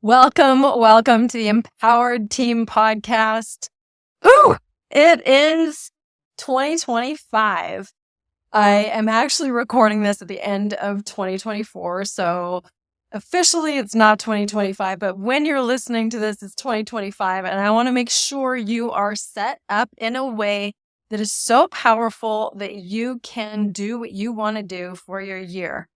Welcome to the Empowered Team Podcast. Ooh, it is 2025. I am actually recording this at the end of 2024, so officially it's not 2025, but when you're listening to this, it's 2025, and I want to make sure you are set up in a way that is so powerful that you can do what you want to do for your year.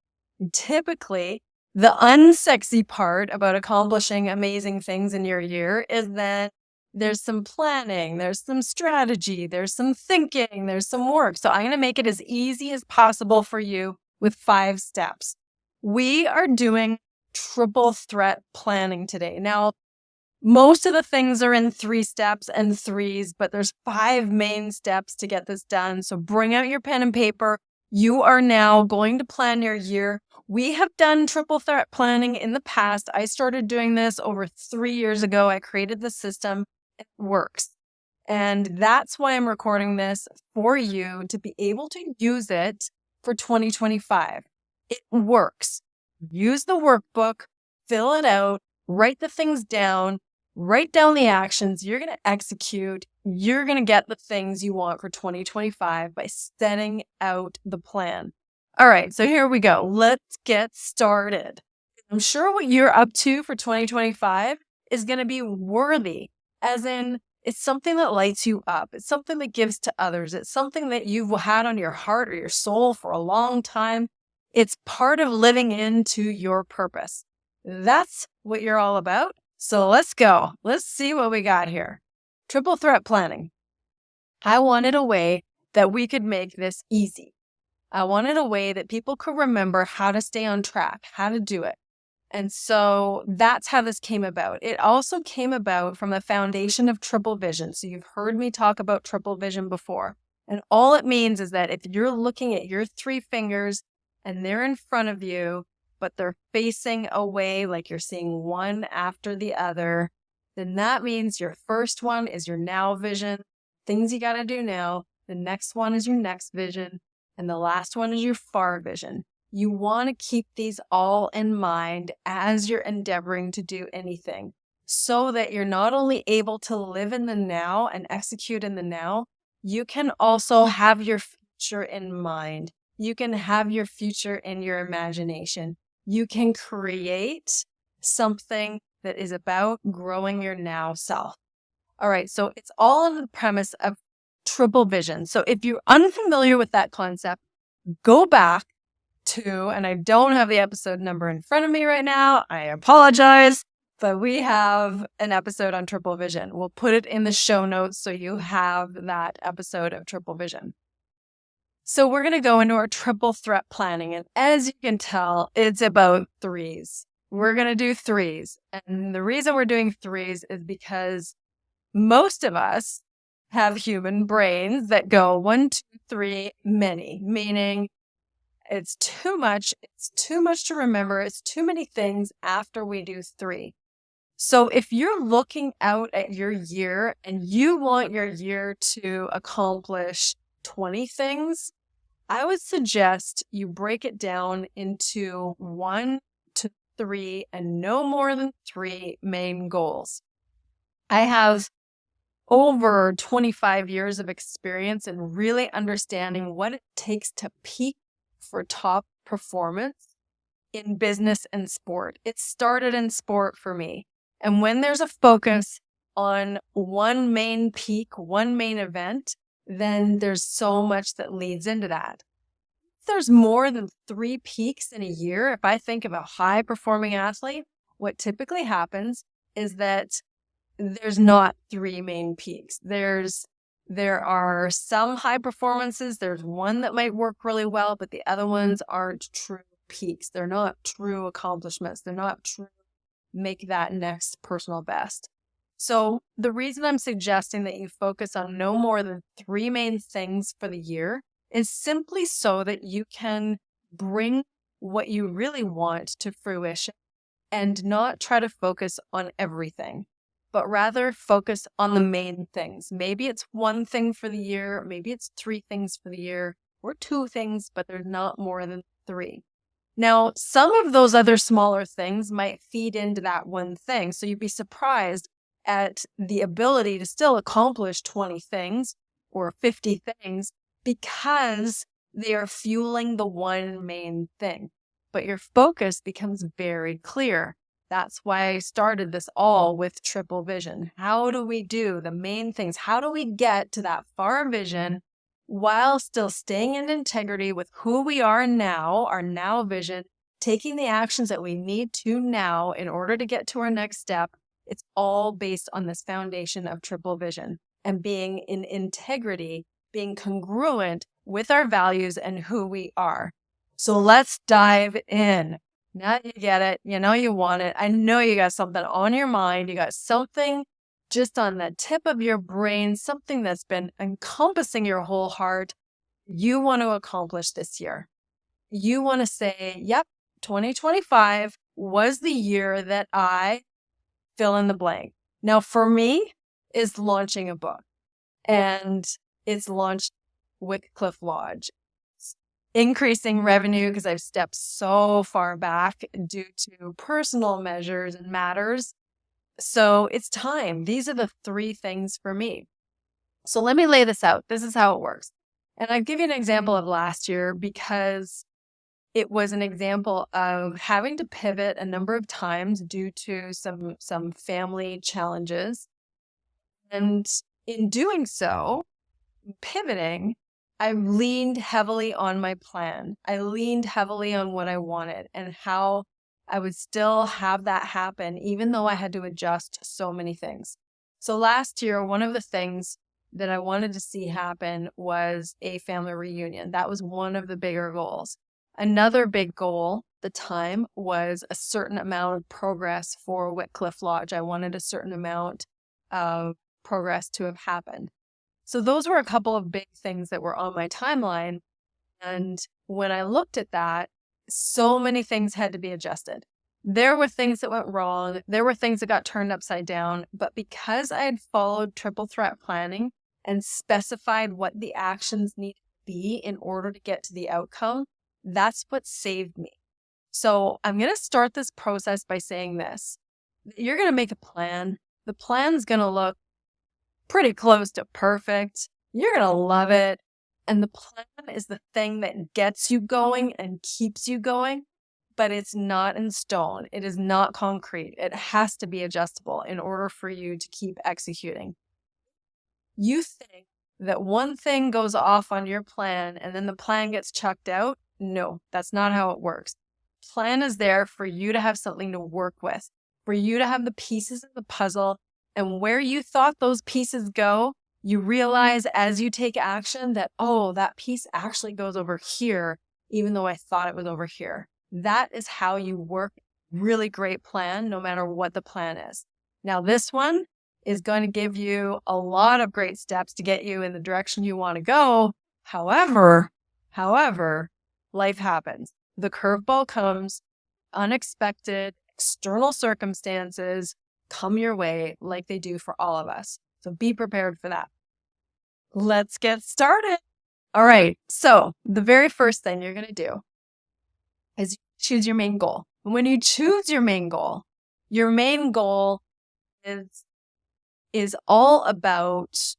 Typically, the unsexy part about accomplishing amazing things in your year is that there's some planning, there's some strategy, there's some thinking, there's some work. So I'm going to make it as easy as possible for you with 5 steps. We are doing triple threat planning today. Now, most of the things are in 3 steps and 3s, but there's 5 main steps to get this done. So bring out your pen and paper. You are now going to plan your year. We have done triple threat planning in the past. I started doing this over 3 years ago. I created the system. It works. And that's why I'm recording this for you to be able to use it for 2025. It works. Use the workbook, fill it out, write the things down, write down the actions you're going to execute. You're going to get the things you want for 2025 by setting out the plan. All right, so here we go. Let's get started. I'm sure what you're up to for 2025 is going to be worthy, as in it's something that lights you up. It's something that gives to others. It's something that you've had on your heart or your soul for a long time. It's part of living into your purpose. That's what you're all about. So let's go. Let's see what we got here. Triple threat planning. I wanted a way that we could make this easy. I wanted a way that people could remember how to stay on track, how to do it. And so that's how this came about. It also came about from the foundation of triple vision. So you've heard me talk about triple vision before. And all it means is that if you're looking at your 3 fingers and they're in front of you, but they're facing away like you're seeing one after the other, then that means your first one is your now vision, things you got to do now. The next one is your next vision. And the last one is your far vision. You want to keep these all in mind as you're endeavoring to do anything so that you're not only able to live in the now and execute in the now, you can also have your future in mind. You can have your future in your imagination. You can create something that is about growing your now self. All right, so it's all on the premise of triple vision. So if you're unfamiliar with that concept, go back to, and I don't have the episode number in front of me right now, I apologize, but we have an episode on triple vision. We'll put it in the show notes so you have that episode of triple vision. So we're going to go into our triple threat planning. And as you can tell, it's about 3s. We're going to do 3s. And the reason we're doing 3s is because most of us have human brains that go 1, 2, 3, many, meaning it's too much. It's too much to remember. It's too many things after we do 3. So if you're looking out at your year and you want your year to accomplish 20 things, I would suggest you break it down into 1 to 3 and no more than 3 main goals. I have over 25 years of experience in really understanding what it takes to peak for top performance in business and sport. It started in sport for me. And when there's a focus on one main peak, one main event, then there's so much that leads into that. If there's more than 3 peaks in a year, if I think of a high performing athlete, what typically happens is that there's not 3 main peaks. There are some high performances. There's one that might work really well, but the other ones aren't true peaks. They're not true accomplishments. They're not true make that next personal best. So the reason I'm suggesting that you focus on no more than 3 main things for the year is simply so that you can bring what you really want to fruition and not try to focus on everything, but rather focus on the main things. Maybe it's 1 thing for the year, maybe it's 3 things for the year, or 2 things, but there's not more than 3. Now, some of those other smaller things might feed into that one thing. So you'd be surprised at the ability to still accomplish 20 things or 50 things because they are fueling the one main thing. But your focus becomes very clear. That's why I started this all with triple vision. How do we do the main things? How do we get to that far vision while still staying in integrity with who we are now, our now vision, taking the actions that we need to now in order to get to our next step? It's all based on this foundation of triple vision and being in integrity, being congruent with our values and who we are. So let's dive in. Now you get it. You know you want it. I know you got something on your mind. You got something just on the tip of your brain, something that's been encompassing your whole heart. You want to accomplish this year. You want to say, yep, 2025 was the year that I fill in the blank. Now, for me, is launching a book, and it's launched with Cliff Lodge. It's increasing revenue because I've stepped so far back due to personal measures and matters. So it's time. These are the 3 things for me. So let me lay this out. This is how it works. And I'll give you an example of last year because it was an example of having to pivot a number of times due to some family challenges. And in doing so, pivoting, I leaned heavily on my plan. I leaned heavily on what I wanted and how I would still have that happen, even though I had to adjust so many things. So last year, one of the things that I wanted to see happen was a family reunion. That was one of the bigger goals. Another big goal at the time was a certain amount of progress for Whitcliffe Lodge. I wanted a certain amount of progress to have happened. So those were a couple of big things that were on my timeline. And when I looked at that, so many things had to be adjusted. There were things that went wrong. There were things that got turned upside down. But because I had followed triple threat planning and specified what the actions needed to be in order to get to the outcome, that's what saved me. So I'm going to start this process by saying this. You're going to make a plan. The plan's going to look pretty close to perfect. You're going to love it. And the plan is the thing that gets you going and keeps you going, but it's not in stone. It is not concrete. It has to be adjustable in order for you to keep executing. You think that one thing goes off on your plan and then the plan gets chucked out? No, that's not how it works. Plan is there for you to have something to work with, for you to have the pieces of the puzzle, and where you thought those pieces go, you realize as you take action that, oh, that piece actually goes over here, even though I thought it was over here. That is how you work a really great plan, no matter what the plan is. Now, this one is going to give you a lot of great steps to get you in the direction you want to go. However, life happens. The curveball comes, unexpected external circumstances come your way like they do for all of us. So be prepared for that. Let's get started. All right. So the very first thing you're going to do is choose your main goal. And when you choose your main goal is all about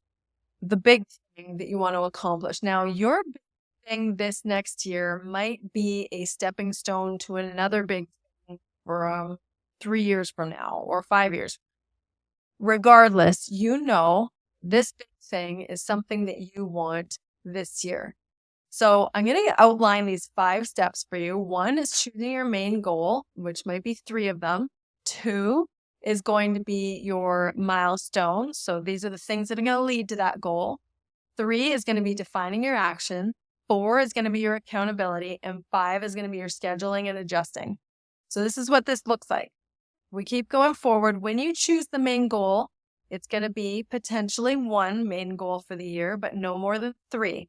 the big thing that you want to accomplish. Now, your big thing this next year might be a stepping stone to another big thing for 3 years from now or 5 years. Regardless, you know this big thing is something that you want this year. So I'm going to outline these 5 steps for you. 1 is choosing your main goal, which might be 3 of them. 2 is going to be your milestones. So these are the things that are going to lead to that goal. 3 is going to be defining your action. 4 is going to be your accountability. And 5 is going to be your scheduling and adjusting. So this is what this looks like. We keep going forward. When you choose the main goal, it's going to be potentially 1 main goal for the year, but no more than 3.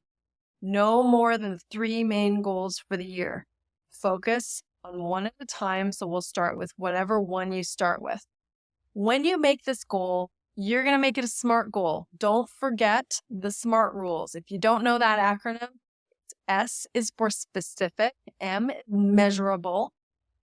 No more than 3 main goals for the year. Focus on 1 at a time. So we'll start with whatever one you start with. When you make this goal, you're going to make it a SMART goal. Don't forget the SMART rules. If you don't know that acronym, S is for specific, M is measurable,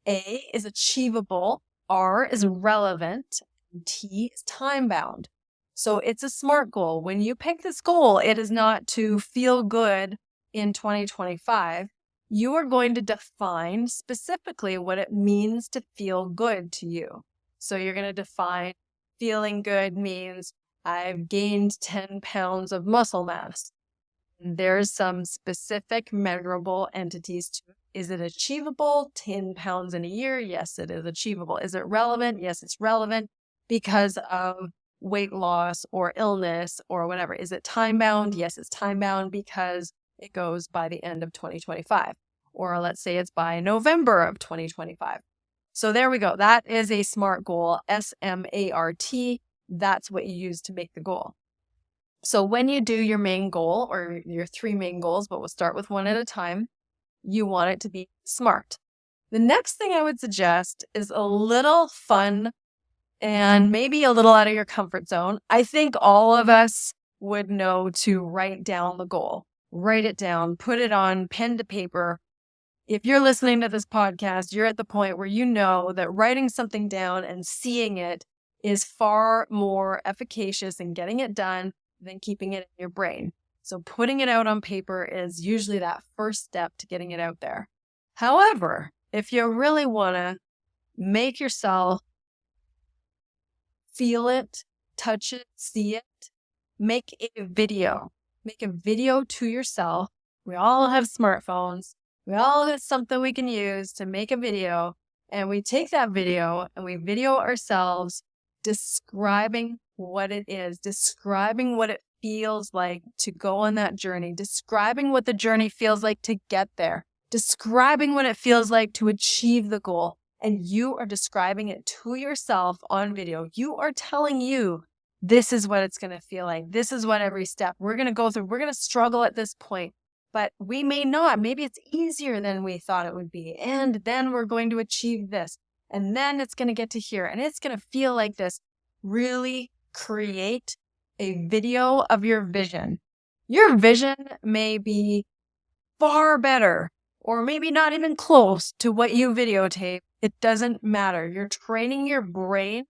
A is achievable, R is relevant, and T is time bound. So it's a SMART goal. When you pick this goal, it is not to feel good in 2025. You are going to define specifically what it means to feel good to you. So you're going to define feeling good means I've gained 10 pounds of muscle mass. There's some specific measurable entities to it. Is it achievable? 10 pounds in a year? Yes, it is achievable. Is it relevant? Yes, it's relevant because of weight loss or illness or whatever. Is it time bound? Yes, it's time bound because it goes by the end of 2025. Or let's say it's by November of 2025. So there we go. That is a SMART goal, SMART. That's what you use to make the goal. So when you do your main goal or your 3 main goals, but we'll start with one at a time, you want it to be SMART. The next thing I would suggest is a little fun and maybe a little out of your comfort zone. I think all of us would know to write down the goal. Write it down, put it on pen to paper. If you're listening to this podcast, you're at the point where you know that writing something down and seeing it is far more efficacious in getting it done than keeping it in your brain. So putting it out on paper is usually that first step to getting it out there. However, if you really want to make yourself feel it, touch it, see it, make a video. Make a video to yourself. We all have smartphones. We all have something we can use to make a video. And we take that video and we video ourselves describing what it is, describing what it feels like to go on that journey, describing what the journey feels like to get there, describing what it feels like to achieve the goal. And you are describing it to yourself on video. You are telling you, this is what it's going to feel like. This is what every step we're going to go through. We're going to struggle at this point, but we may not. Maybe it's easier than we thought it would be. And then we're going to achieve this. And then it's going to get to here. And it's going to feel like this. Really create a video of your vision. Your vision may be far better or maybe not even close to what you videotape. It doesn't matter. You're training your brain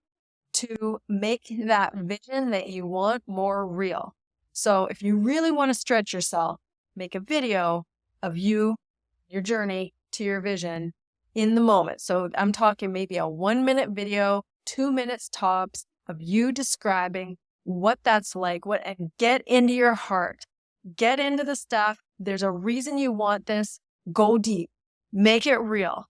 to make that vision that you want more real. So if you really want to stretch yourself, make a video of you, your journey to your vision in the moment. So I'm talking maybe a 1-minute video, 2 minutes tops of you describing what that's like, and get into your heart, get into the stuff. There's a reason you want this. Go deep, make it real,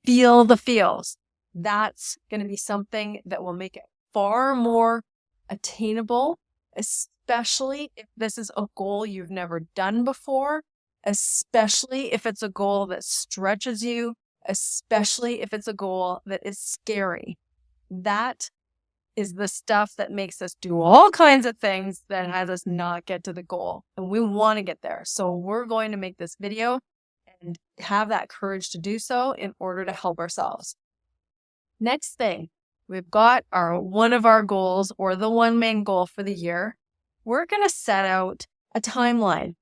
feel the feels. That's going to be something that will make it far more attainable, especially if this is a goal you've never done before, especially if it's a goal that stretches you, especially if it's a goal that is scary. That is the stuff that makes us do all kinds of things that has us not get to the goal. And we want to get there. So we're going to make this video and have that courage to do so in order to help ourselves. Next thing, we've got one of our goals or the one main goal for the year. We're going to set out a timeline.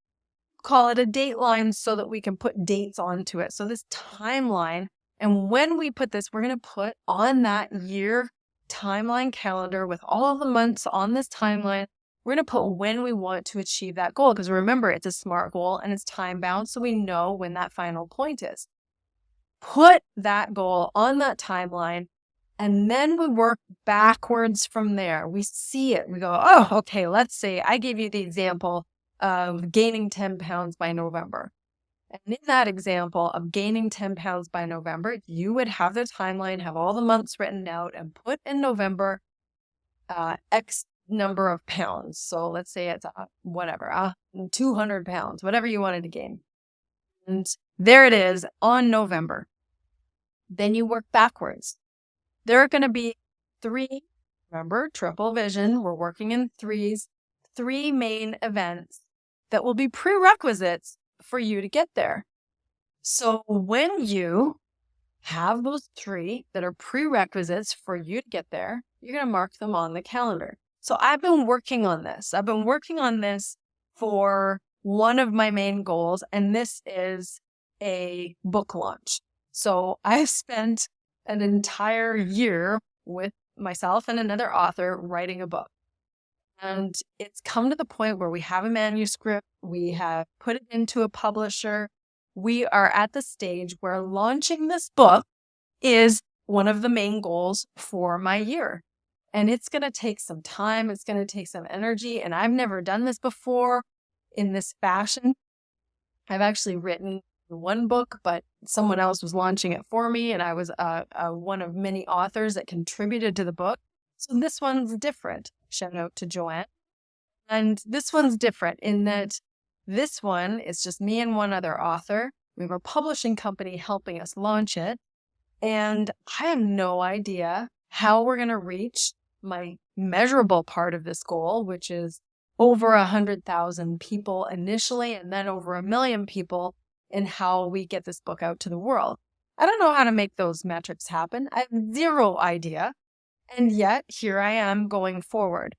Call it a date line so that we can put dates onto it. So this timeline, and when we put this, we're going to put on that year timeline calendar with all of the months on this timeline. We're going to put when we want to achieve that goal, because remember, it's a SMART goal and it's time bound, so we know when that final point is. Put that goal on that timeline, and then we work backwards from there. We see it. We go, oh, okay, let's say I gave you the example of gaining 10 pounds by November. And in that example of gaining 10 pounds by November, you would have the timeline, have all the months written out, and put in November X number of pounds. So let's say it's 200 pounds, whatever you wanted to gain. And there it is on November. Then you work backwards. There are going to be 3, remember, triple vision, we're working in threes, 3 main events that will be prerequisites for you to get there. So when you have those 3 that are prerequisites for you to get there, you're going to mark them on the calendar. So I've been working on this. I've been working on this for one of my main goals, and this is a book launch. So I've spent an entire year with myself and another author writing a book. And it's come to the point where we have a manuscript, we have put it into a publisher. We are at the stage where launching this book is one of the main goals for my year. And it's going to take some time. It's going to take some energy. And I've never done this before in this fashion. I've actually written one book, but someone else was launching it for me. And I was one of many authors that contributed to the book. So this one's different. Shout out to Joanne. And this one's different in that this one is just me and one other author. We have a publishing company helping us launch it. And I have no idea how we're going to reach my measurable part of this goal, which is over 100,000 people initially, and then over 1 million people, in how we get this book out to the world. I don't know how to make those metrics happen. I have zero idea. And yet here I am going forward.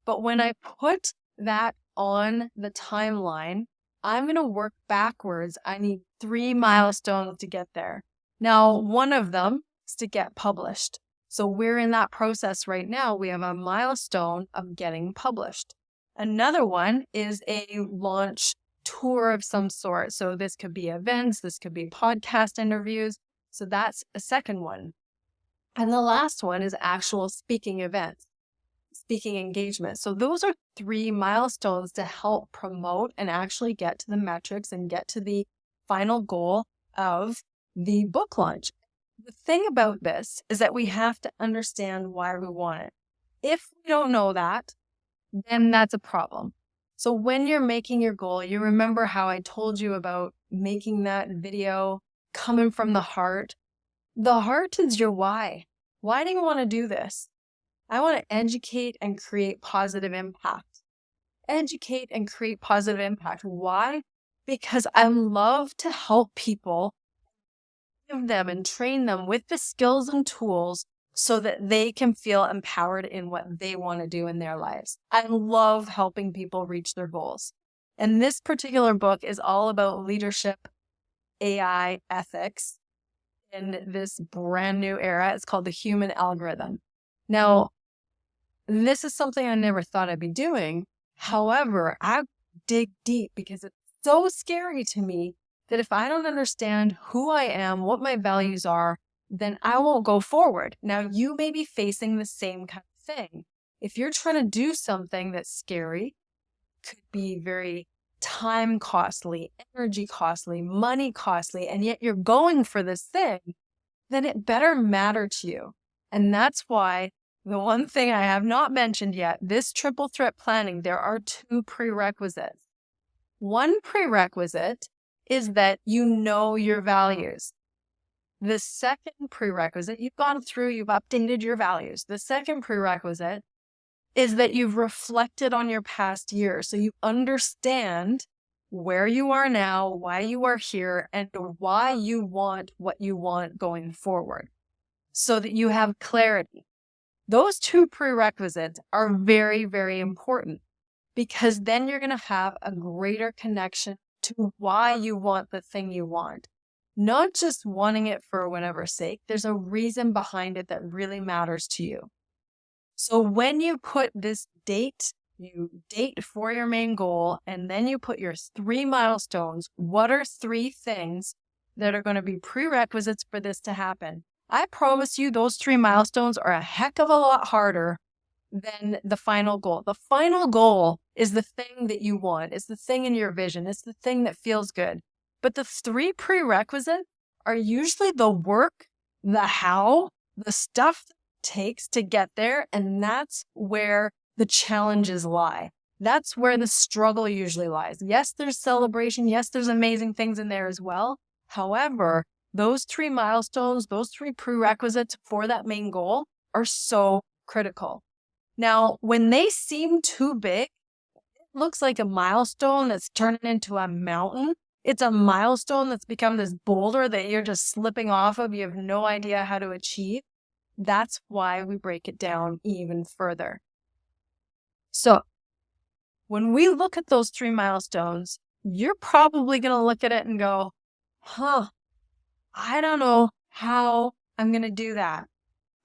But when I put that on the timeline, I'm going to work backwards. I need 3 milestones to get there. Now, one of them is to get published. So we're in that process right now. We have a milestone of getting published. Another one is a launch tour of some sort. So this could be events, this could be podcast interviews. So that's a second one. And the last one is actual speaking events, speaking engagement. So those are 3 milestones to help promote and actually get to the metrics and get to the final goal of the book launch. The thing about this is that we have to understand why we want it. If we don't know that, then that's a problem. So when you're making your goal, you remember how I told you about making that video coming from the heart. The heart is your why. Why do you want to do this? I want to educate and create positive impact. Educate and create positive impact. Why? Because I love to help people, give them and train them with the skills and tools so that they can feel empowered in what they want to do in their lives. I love helping people reach their goals. And this particular book is all about leadership, AI, ethics in this brand new era. It's called The Human Algorithm. Now, this is something I never thought I'd be doing. However, I dig deep because it's so scary to me that if I don't understand who I am, what my values are, then I won't go forward. Now, you may be facing the same kind of thing. If you're trying to do something that's scary, could be very time costly, energy costly, money costly, and yet you're going for this thing, then it better matter to you. And that's why the one thing I have not mentioned yet, this triple threat planning, there are 2 prerequisites. One prerequisite is that you know your values. The second prerequisite, you've gone through, you've updated your values. The second prerequisite is that you've reflected on your past year. So you understand where you are now, why you are here, and why you want what you want going forward so that you have clarity. Those 2 prerequisites are very, very important because then you're going to have a greater connection to why you want the thing you want. Not just wanting it for whatever's sake. There's a reason behind it that really matters to you. So when you put this date, you date for your main goal, and then you put your 3 milestones. What are 3 things that are going to be prerequisites for this to happen? I promise you those 3 milestones are a heck of a lot harder than the final goal. The final goal is the thing that you want. It's the thing in your vision. It's the thing that feels good. But the 3 prerequisites are usually the work, the how, the stuff that it takes to get there. And that's where the challenges lie. That's where the struggle usually lies. Yes, there's celebration. Yes, there's amazing things in there as well. However, those 3 milestones, those 3 prerequisites for that main goal are so critical. Now, when they seem too big, it looks like a milestone that's turning into a mountain. It's a milestone that's become this boulder that you're just slipping off of. You have no idea how to achieve. That's why we break it down even further. So when we look at those 3 milestones, you're probably going to look at it and go, I don't know how I'm going to do that.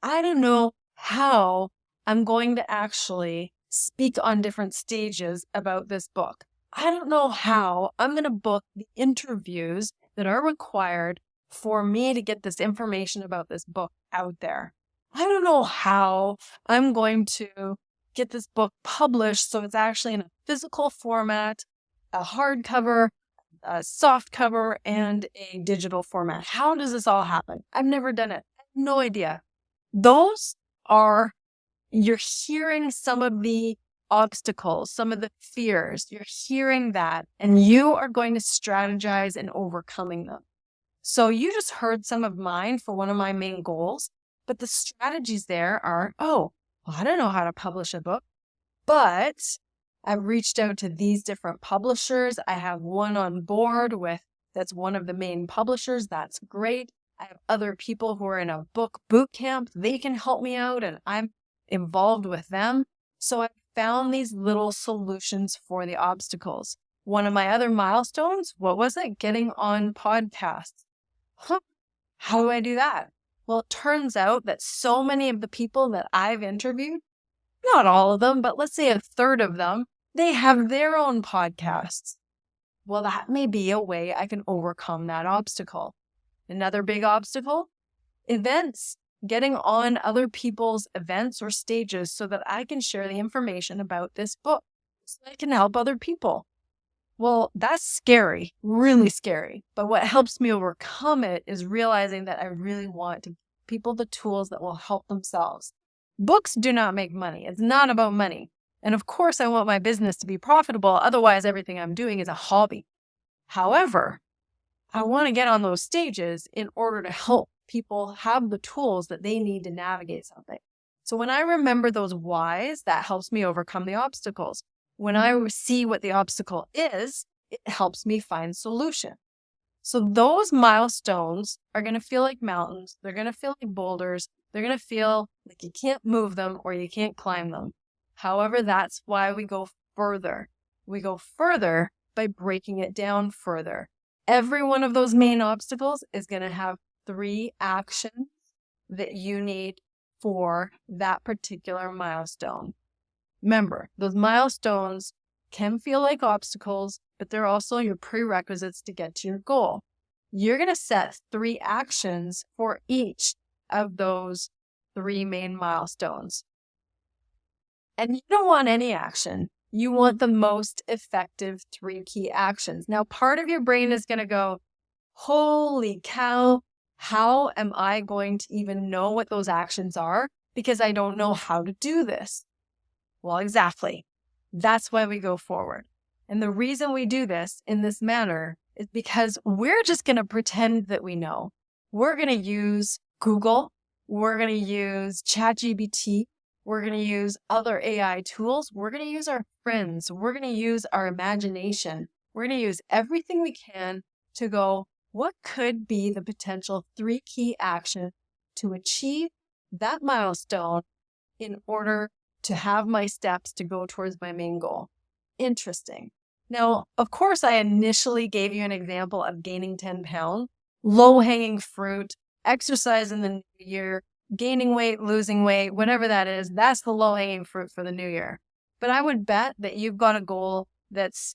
I don't know how I'm going to actually speak on different stages about this book. I don't know how I'm going to book the interviews that are required for me to get this information about this book out there. I don't know how I'm going to get this book published so it's actually in a physical format, a hardcover, a soft cover, and a digital format. How does this all happen? I've never done it. I have no idea. Those are, you're hearing some of the obstacles, some of the fears. You're hearing that, and you are going to strategize in overcoming them. So you just heard some of mine for one of my main goals, but the strategies there are, I don't know how to publish a book, but I've reached out to these different publishers. I have one on board that's one of the main publishers. That's great. I have other people who are in a book boot camp. They can help me out, and I'm involved with them. So I found these little solutions for the obstacles. One of my other milestones, what was it? Getting on podcasts. How do I do that? Well, it turns out that so many of the people that I've interviewed, not all of them, but let's say a third of them, they have their own podcasts. Well, that may be a way I can overcome that obstacle. Another big obstacle, events, getting on other people's events or stages so that I can share the information about this book so I can help other people. Well, that's scary, really scary. But what helps me overcome it is realizing that I really want to give people the tools that will help themselves. Books do not make money. It's not about money. And of course, I want my business to be profitable. Otherwise, everything I'm doing is a hobby. However, I want to get on those stages in order to help people have the tools that they need to navigate something. So when I remember those whys, that helps me overcome the obstacles. When I see what the obstacle is, it helps me find solution. So those milestones are going to feel like mountains. They're going to feel like boulders. They're going to feel like you can't move them or you can't climb them. However, that's why we go further. We go further by breaking it down further. Every one of those main obstacles is going to have 3 actions that you need for that particular milestone. Remember, those milestones can feel like obstacles, but they're also your prerequisites to get to your goal. You're going to set 3 actions for each of those 3 main milestones. And you don't want any action. You want the most effective 3 key actions. Now, part of your brain is going to go, holy cow, how am I going to even know what those actions are? Because I don't know how to do this. Well, exactly. That's why we go forward. And the reason we do this in this manner is because we're just going to pretend that we know. We're going to use Google. We're going to use ChatGPT. We're going to use other AI tools. We're going to use our friends. We're going to use our imagination. We're going to use everything we can to go, what could be the potential 3 key actions to achieve that milestone in order to have my steps to go towards my main goal? Interesting. Now, of course, I initially gave you an example of gaining 10 pounds, low-hanging fruit, exercise in the new year, gaining weight, losing weight, whatever that is, that's the low-hanging fruit for the new year. But I would bet that you've got a goal that's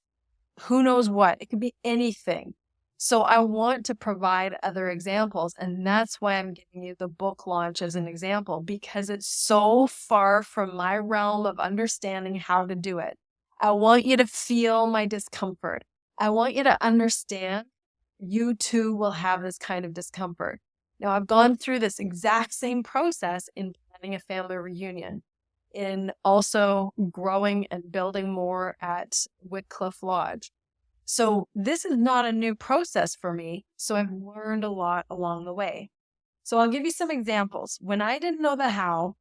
who knows what. It could be anything. So I want to provide other examples, and that's why I'm giving you the book launch as an example, because it's so far from my realm of understanding how to do it. I want you to feel my discomfort. I want you to understand you too will have this kind of discomfort. Now, I've gone through this exact same process in planning a family reunion, in also growing and building more at Whitcliffe Lodge. So this is not a new process for me, so I've learned a lot along the way. So I'll give you some examples. When I didn't know the how,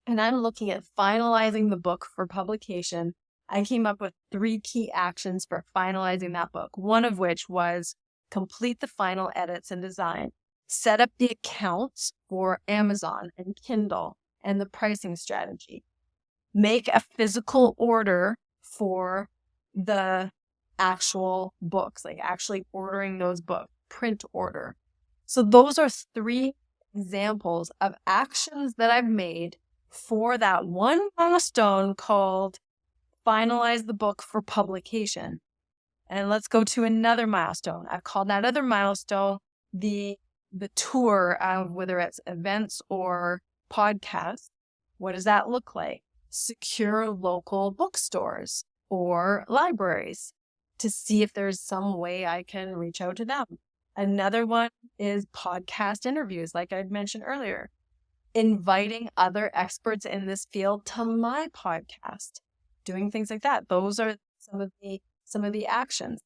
and I'm looking at finalizing the book for publication, I came up with 3 key actions for finalizing that book, one of which was complete the final edits and design, set up the accounts for Amazon and Kindle and the pricing strategy, make a physical order for the actual books, like actually ordering those books, print order. So those are 3 examples of actions that I've made for that one milestone called finalize the book for publication. And let's go to another milestone. I've called that other milestone the tour of whether it's events or podcasts. What does that look like? Secure local bookstores or libraries to see if there's some way I can reach out to them. Another one is podcast interviews, like I mentioned earlier, inviting other experts in this field to my podcast, doing things like that. Those are some of the actions.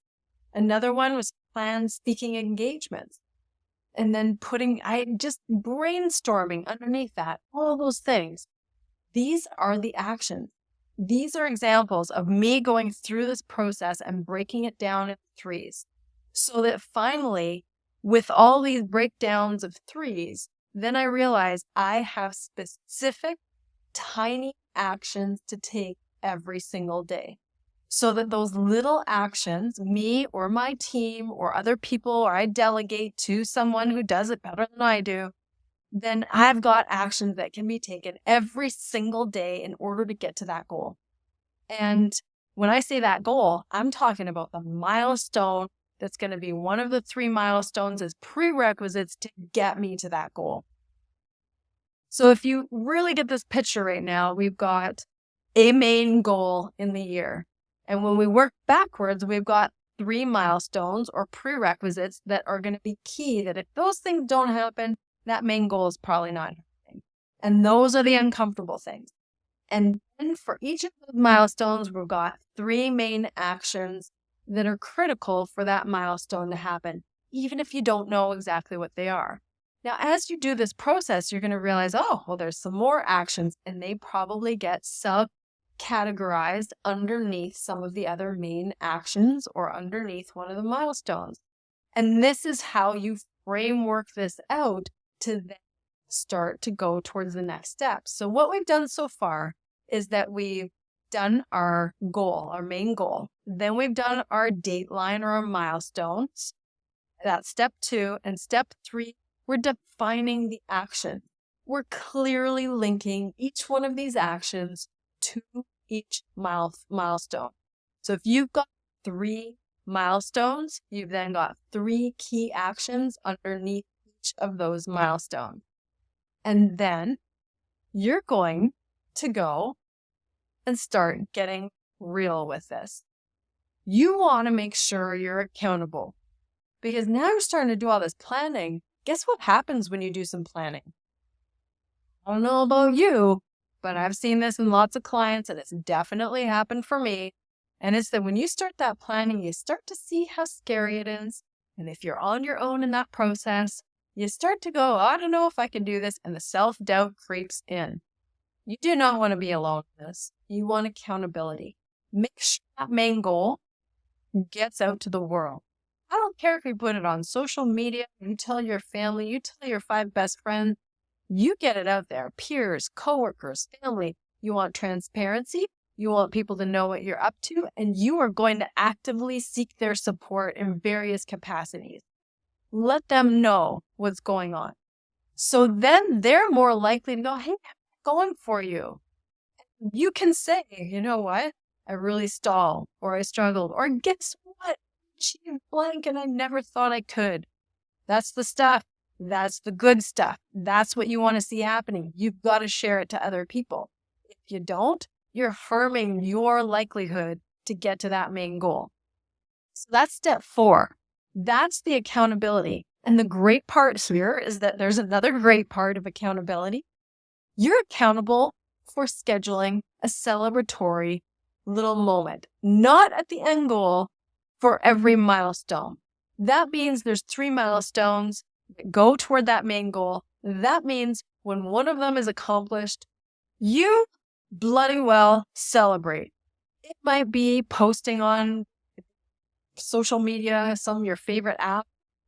Another one was planned speaking engagements. And then just brainstorming underneath that, all those things. These are the actions. These are examples of me going through this process and breaking it down in 3s. So that finally, with all these breakdowns of 3s, then I realized I have specific, tiny actions to take every single day. So that those little actions, me or my team or other people, or I delegate to someone who does it better than I do, then I've got actions that can be taken every single day in order to get to that goal. And when I say that goal, I'm talking about the milestone that's going to be one of the 3 milestones as prerequisites to get me to that goal. So if you really get this picture right now, we've got a main goal in the year. And when we work backwards, we've got 3 milestones or prerequisites that are going to be key, that if those things don't happen, that main goal is probably not happening. And those are the uncomfortable things. And then for each of the milestones, we've got 3 main actions that are critical for that milestone to happen, even if you don't know exactly what they are. Now, as you do this process, you're going to realize, oh, well, there's some more actions, and they probably get subcategorized underneath some of the other main actions or underneath one of the milestones. And this is how you framework this out to then start to go towards the next step. So what we've done so far is that we've done our goal, our main goal. Then we've done our dateline or our milestones. That's step 2. And step 3, we're defining the action. We're clearly linking each one of these actions to each milestone. So if you've got 3 milestones, you've then got 3 key actions underneath each of those milestones. And then you're going to go and start getting real with this. You want to make sure you're accountable, because now you're starting to do all this planning. Guess what happens when you do some planning? I don't know about you, but I've seen this in lots of clients, and it's definitely happened for me. And it's that when you start that planning, you start to see how scary it is. And if you're on your own in that process, you start to go, I don't know if I can do this. And the self-doubt creeps in. You do not want to be alone in this. You want accountability. Make sure that main goal gets out to the world. I don't care if you put it on social media, you tell your family, you tell your 5 best friends, you get it out there. Peers, coworkers, family. You want transparency. You want people to know what you're up to, and you are going to actively seek their support in various capacities. Let them know what's going on. So then they're more likely to go, hey, I'm going for you. You can say, you know what? I really stalled, or I struggled, or guess what? Achieved blank and I never thought I could. That's the stuff. That's the good stuff. That's what you want to see happening. You've got to share it to other people. If you don't, you're harming your likelihood to get to that main goal. So that's step 4. That's the accountability. And the great part here is that there's another great part of accountability. You're accountable for scheduling a celebratory little moment, not at the end goal for every milestone. That means there's 3 milestones that go toward that main goal. That means when one of them is accomplished, you bloody well celebrate. It might be posting on social media, some of your favorite app.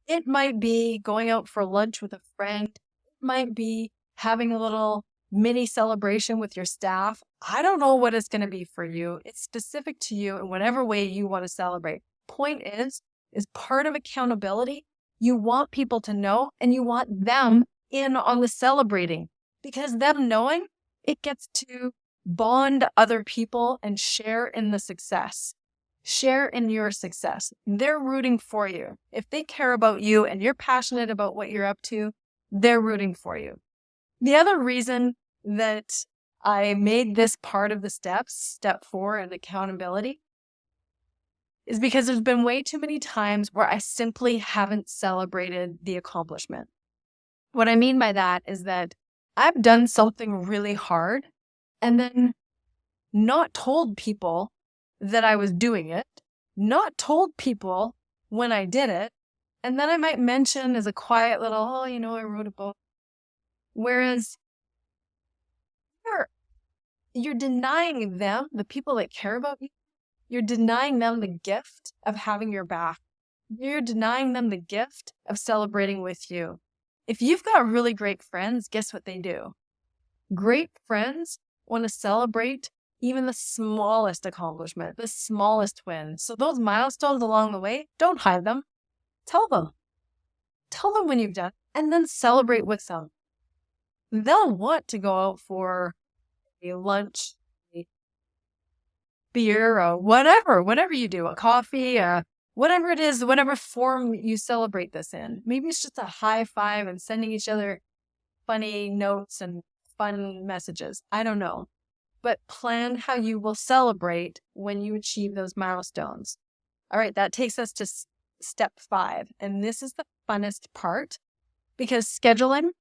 It might be going out for lunch with a friend. It might be having a little mini celebration with your staff. I don't know what it's going to be for you. It's specific to you in whatever way you want to celebrate. point is part of accountability, you want people to know and you want them in on the celebrating, because them knowing, it gets to bond other people and share in the success. Share in your success. They're rooting for you. If they care about you and you're passionate about what you're up to, they're rooting for you. The other reason that I made this part of the steps, step 4 in accountability, is because there's been way too many times where I simply haven't celebrated the accomplishment. What I mean by that is that I've done something really hard and then not told people that I was doing it, not told people when I did it, and then I might mention as a quiet little, I wrote a book. Whereas you're denying them, the people that care about you, you're denying them the gift of having your back. You're denying them the gift of celebrating with you. If you've got really great friends, guess what they do? Great friends want to celebrate even the smallest accomplishment, the smallest win. So those milestones along the way, don't hide them. Tell them. Tell them when you've done, and then celebrate with them. They'll want to go out for a lunch, a beer, or whatever you do, a coffee, whatever it is, whatever form you celebrate this in. Maybe it's just a high five and sending each other funny notes and fun messages. I don't know. But plan how you will celebrate when you achieve those milestones. All right, that takes us to step 5. And this is the funnest part, because scheduling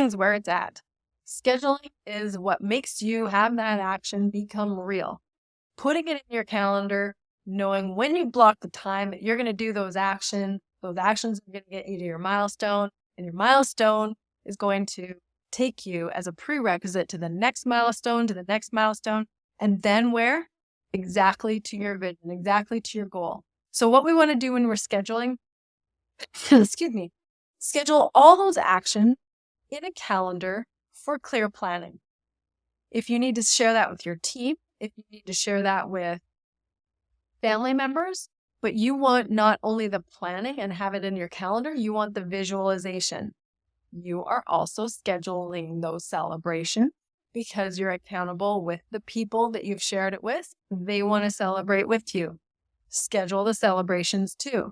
is where it's at. Scheduling is what makes you have that action become real. Putting it in your calendar, knowing when you block the time that you're going to do those actions are going to get you to your milestone, and your milestone is going to take you as a prerequisite to the next milestone, and then where? Exactly to your vision, exactly to your goal. So what we want to do when we're scheduling, schedule all those actions in a calendar for clear planning. If you need to share that with your team, if you need to share that with family members, but you want not only the planning and have it in your calendar, you want the visualization. You are also scheduling those celebrations because you're accountable with the people that you've shared it with. They want to celebrate with you. Schedule the celebrations too.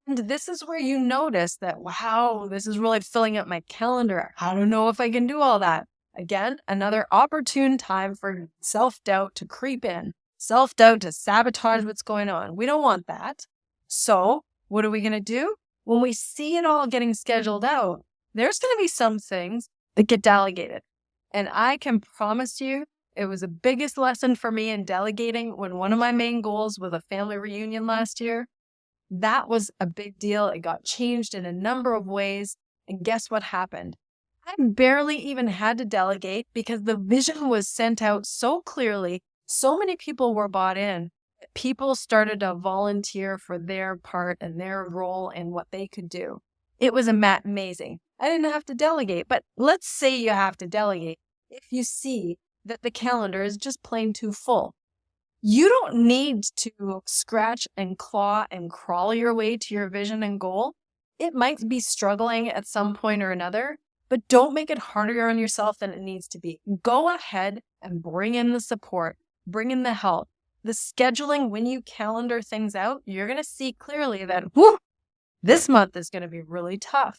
And this is where you notice that, wow, this is really filling up my calendar. I don't know if I can do all that. Again, another opportune time for self-doubt to creep in. Self-doubt to sabotage what's going on. We don't want that. So what are we going to do? When we see it all getting scheduled out, there's going to be some things that get delegated. And I can promise you, it was the biggest lesson for me in delegating when one of my main goals was a family reunion last year. That was a big deal. It got changed in a number of ways. And guess what happened? I barely even had to delegate because the vision was sent out so clearly. So many people were bought in. People started to volunteer for their part and their role and what they could do. It was amazing. I didn't have to delegate, but let's say you have to delegate if you see that the calendar is just plain too full. You don't need to scratch and claw and crawl your way to your vision and goal. It might be struggling at some point or another, but don't make it harder on yourself than it needs to be. Go ahead and bring in the support, bring in the help. The scheduling, when you calendar things out, you're going to see clearly that, this month is going to be really tough.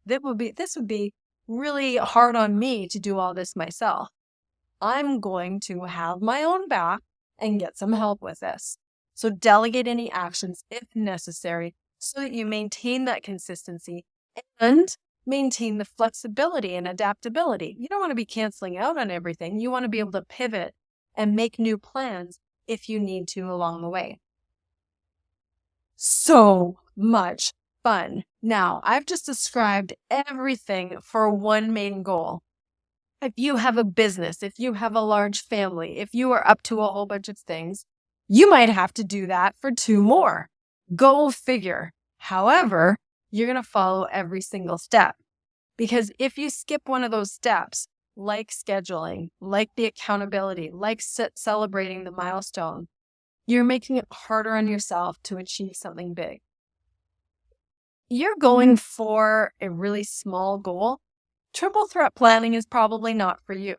This would be really hard on me to do all this myself. I'm going to have my own back and get some help with this. So delegate any actions if necessary so that you maintain that consistency and maintain the flexibility and adaptability. You don't want to be canceling out on everything. You want to be able to pivot and make new plans if you need to along the way. So much fun. Now, I've just described everything for one main goal. If you have a business, if you have a large family, if you are up to a whole bunch of things, you might have to do that for 2 more. Go figure. However, you're going to follow every single step. Because if you skip one of those steps, like scheduling, like the accountability, like celebrating the milestone, you're making it harder on yourself to achieve something big. You're going for a really small goal. Triple threat planning is probably not for you.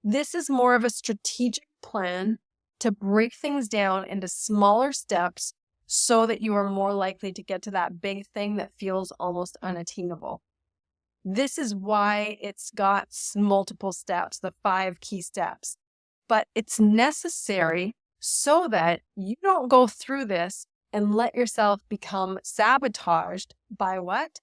This is more of a strategic plan to break things down into smaller steps so that you are more likely to get to that big thing that feels almost unattainable. This is why it's got multiple steps, the 5 key steps. But it's necessary so that you don't go through this and let yourself become sabotaged by what?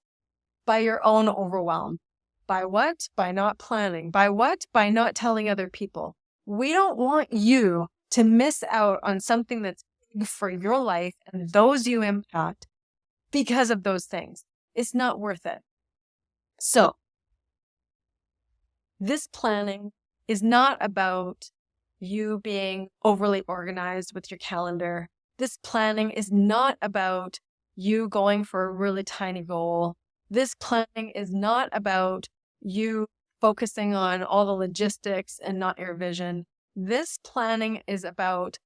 By your own overwhelm. By what? By not planning. By what? By not telling other people. We don't want you to miss out on something that's big for your life and those you impact because of those things. It's not worth it. So, this planning is not about you being overly organized with your calendar. This planning is not about you going for a really tiny goal. This planning is not about you focusing on all the logistics and not your vision. This planning is about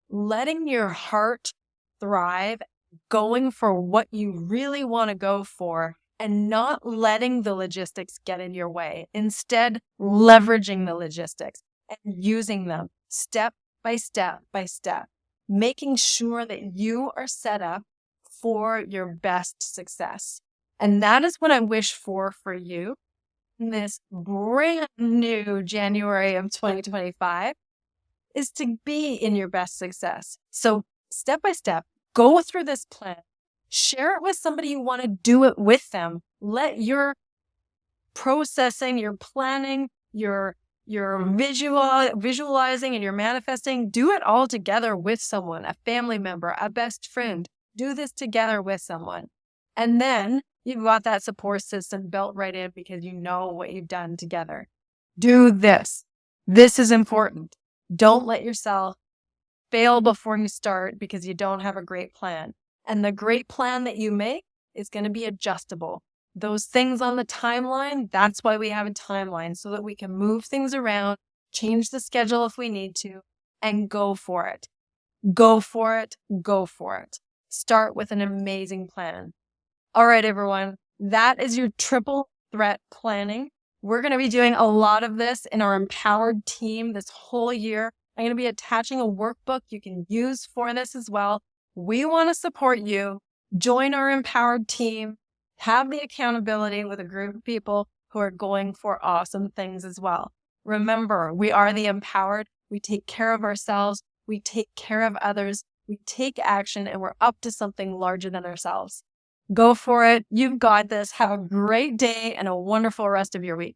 letting your heart thrive, going for what you really want to go for, and not letting the logistics get in your way. Instead, leveraging the logistics and using them step by step by step, making sure that you are set up for your best success. And that is what I wish for you in this brand new January of 2025, is to be in your best success. So step by step, go through this plan, share it with somebody you want to do it with them. Let your processing, your planning, your visualizing and your manifesting, do it all together with someone, a family member, a best friend. Do this together with someone. And then you've got that support system built right in because you know what you've done together. Do this. This is important. Don't let yourself fail before you start because you don't have a great plan. And the great plan that you make is going to be adjustable. Those things on the timeline, that's why we have a timeline, so that we can move things around, change the schedule if we need to, and go for it. Go for it. Go for it. Start with an amazing plan. All right, everyone, that is your triple threat planning. We're going to be doing a lot of this in our empowered team this whole year. I'm going to be attaching a workbook you can use for this as well. We want to support you. Join our empowered team. Have the accountability with a group of people who are going for awesome things as well. Remember, we are the empowered. We take care of ourselves. We take care of others. We take action, and we're up to something larger than ourselves. Go for it. You've got this. Have a great day and a wonderful rest of your week.